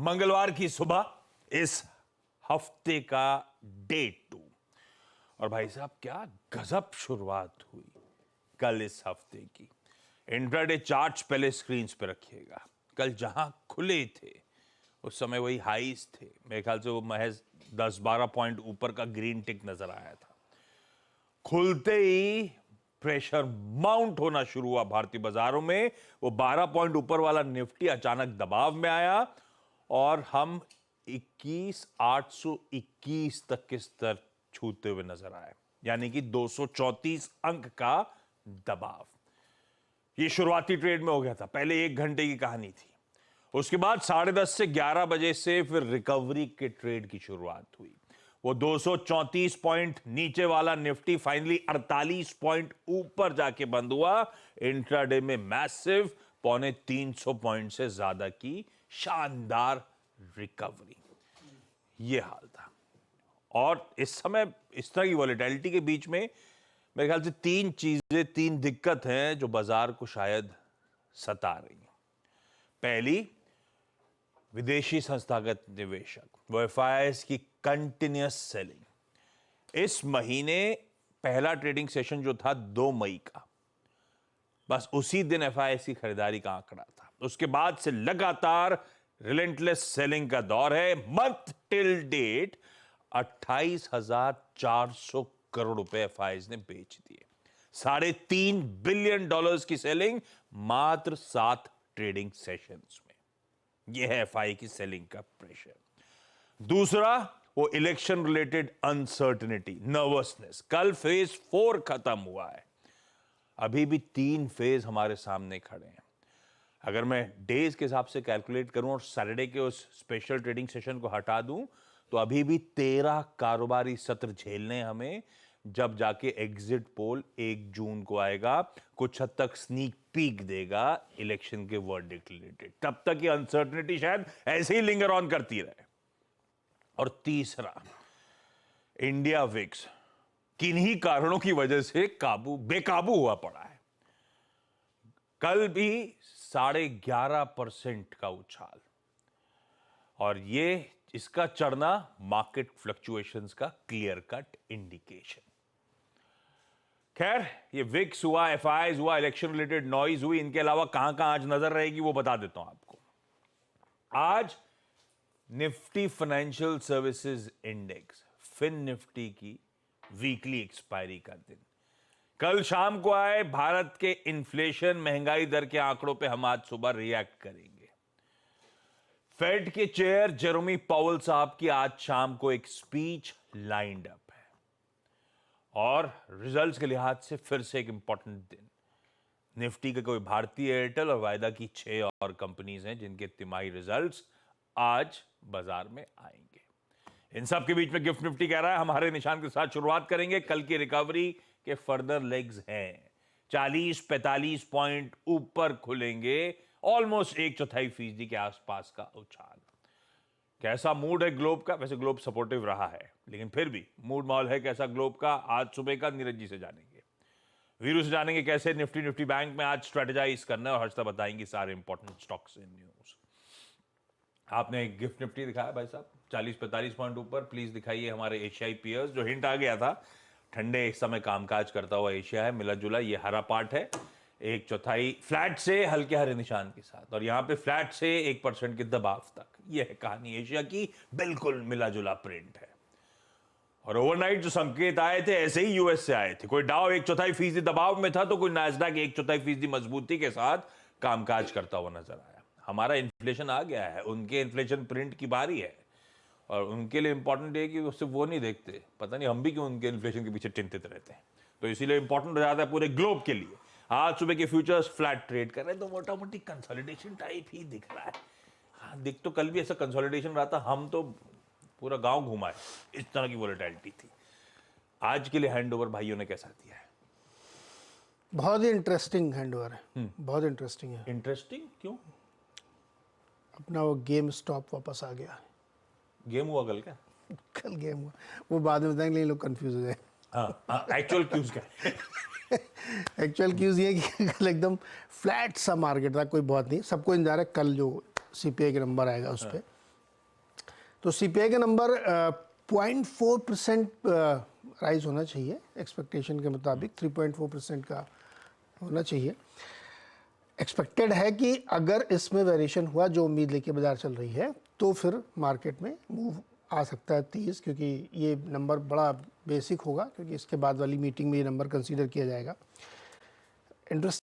मंगलवार की सुबह, इस हफ्ते का डे 2। और भाई साहब क्या गजब शुरुआत हुई कल इस हफ्ते की। इंट्राडे चार्ट्स पहले स्क्रीन्स पे रखिएगा। कल जहां खुले थे उस समय वही हाईज थे, मेरे ख्याल से वो महज 10-12 पॉइंट ऊपर का ग्रीन टिक नजर आया था। खुलते ही प्रेशर माउंट होना शुरू हुआ भारतीय बाजारों में। वो 12 पॉइंट ऊपर वाला निफ्टी अचानक दबाव में आया और हम 21,821 तक के स्तर छूते हुए नजर आए, यानी कि 234 अंक का दबाव। ये शुरुआती ट्रेड में हो गया था। पहले 1 घंटे की कहानी थी। उसके बाद 10:30 से 11 बजे से फिर रिकवरी के ट्रेड की शुरुआत हुई। वो 234 पॉइंट नीचे वाला निफ्टी फाइनली 48 पॉइंट ऊपर जाके बंद हुआ। इंट्राडे में मैसिव 350 पॉइंट से ज्यादा की शानदार रिकवरी। ये हाल था। और इस समय इस तरह की वॉलेटिलिटी के बीच में मेरे ख्याल से 3 दिक्कत हैं जो बाजार को शायद सता रही हैं। पहली, विदेशी संस्थागत निवेशक, वो एफआईआईज की कंटिन्यूअस सेलिंग। इस महीने पहला ट्रेडिंग सेशन जो था 2 मई का, बस उसी दिन एफआईआईज की खरीदारी का आंकड़ा था। उसके बाद से लगातार रिलेंटलेस सेलिंग का दौर है। मंथ टिल डेट 28,400 करोड़ रुपए एफआईआईज ने बेच दिए। $3.5 बिलियन की सेलिंग मात्र 7 ट्रेडिंग सेशंस में। यह है एफआई की सेलिंग का प्रेशर। दूसरा, वो इलेक्शन रिलेटेड अनसर्टेनिटी, नर्वसनेस। कल फेज 4 खत्म हुआ है, अभी भी 3 फेज हमारे सामने खड़े हैं। अगर मैं डेज के हिसाब से कैलकुलेट करूं और सैटरडे के उस स्पेशल ट्रेडिंग सेशन को हटा दूं तो अभी भी 13 कारोबारी सत्र झेलने हमें, जब जाके एग्जिट पोल 1 जून को आएगा, कुछ हद तक स्नीक पीक देगा इलेक्शन के वर्डिक्ट रिलेटेड। तब तक ये अनसर्टेनिटी शायद ऐसे ही लिंगर ऑन करती रहे। और तीसरा, इंडिया विक्स किन्हीं कारणों की वजह से बेकाबू हुआ पड़ा है। कल भी 11.5% का उछाल, और ये इसका चढ़ना मार्केट फ्लक्चुएशंस का क्लियर कट इंडिकेशन। खैर, ये विक्स हुआ, एफआईआईज हुआ, इलेक्शन रिलेटेड नॉइज हुई, इनके अलावा कहां कहां आज नजर रहेगी वो बता देता हूं आपको। आज Nifty financial services index, Fin Nifty की वीकली एक्सपायरी का दिन। कल शाम को आए भारत के इन्फ्लेशन, महंगाई दर के आंकड़ों पे हम आज सुबह रिएक्ट करेंगे। फेड के चेयर जेरोमी पावेल साहब की आज शाम को एक स्पीच लाइंड अप है, और रिजल्ट्स के लिहाज से फिर से एक इंपॉर्टेंट दिन। निफ्टी के कोई भारतीय एयरटेल और वायदा की 6 और कंपनीज हैं जिनके तिमाही रिजल्ट्स आज बाजार में आएंगे। इन सब के बीच में गिफ्ट निफ्टी कह रहा है हमारे निशान के साथ शुरुआत करेंगे। कल की रिकवरी के फर्दर लेग्स हैं। 40-45 पॉइंट ऊपर खुलेंगे, ऑलमोस्ट 1/4% के आसपास का उछाल। कैसा मूड है ग्लोब का? वैसे ग्लोब सपोर्टिव रहा है, लेकिन फिर भी मूड माहौल है कैसा ग्लोब का? आज सुबह का नीरज जी से जानेंगे, वीरू से जानेंगे कैसे निफ्टी बैंक में आज स्ट्रेटेजाइज करना है, और हर्षता बताएंगे सारे इंपॉर्टेंट स्टॉक्स इन न्यूज। आपने गिफ्ट निफ्टी दिखाया भाई साहब 40-45 पॉइंट ऊपर। प्लीज दिखाइए हमारे एशियाई पियर्स। जो हिंट आ गया था, ठंडे एक समय कामकाज करता हुआ एशिया है, मिला जुला, ये हरा पार्ट है, 1/4 फ्लैट से हल्के हरे निशान के साथ, और यहां पे फ्लैट से 1% के दबाव तक। यह है कहानी एशिया की, बिल्कुल मिला जुला प्रिंट है। और ओवरनाइट जो संकेत आए थे ऐसे ही यूएस से आए थे। कोई डाउ 1/4% दबाव में था तो कोई नैस्डैक 1/4% मजबूती के साथ कामकाज करता हुआ नजर आया। हमारा इन्फ्लेशन आ गया है, उनके इन्फ्लेशन प्रिंट की बारी है, और उनके लिए इंपॉर्टेंट है कि उससे वो नहीं देखते। पता नहीं हम भी क्यों उनके इन्फ्लेशन के पीछे चिंतित रहते हैं, तो इसीलिए इंपॉर्टेंट हो जाता है पूरे ग्लोब के लिए। आज सुबह के फ्यूचर्स फ्लैट ट्रेड कर रहे हैं, तो मोटा मोटी कंसोलिडेशन टाइप ही दिख रहा है। हाँ, दिख तो कल भी ऐसा कंसोलिडेशन रहा था, हम तो पूरा गांव घुमाए, इस तरह की वोलेटिलिटी थी। आज के लिए हैंडओवर भाइयों ने कैसा दिया है? बहुत ही इंटरेस्टिंग हैंडओवर है, बहुत इंटरेस्टिंग है। इंटरेस्टिंग क्यों? अपना वो गेम स्टॉप वापस आ गया। गेम हुआ कल क्या? कल गेम हुआ, वो बाद में बताएंगे, लोग कंफ्यूज हो जाए। हाँ, एक्चुअल क्यूज क्या? एक्चुअल क्यूज ये कि कल एकदम फ्लैट सा मार्केट था, कोई बहुत नहीं, सबको इंतजार है कल जो सीपीआई के नंबर आएगा उस पर। तो सीपीआई का नंबर 0.4% राइज होना चाहिए, एक्सपेक्टेशन के मुताबिक 3.4% का होना चाहिए। एक्सपेक्टेड है कि अगर इसमें वेरिएशन हुआ, जो उम्मीद लेके बाजार चल रही है, तो फिर मार्केट में मूव आ सकता है 30, क्योंकि ये नंबर बड़ा बेसिक होगा, क्योंकि इसके बाद वाली मीटिंग में ये नंबर कंसीडर किया जाएगा। इंटरेस्ट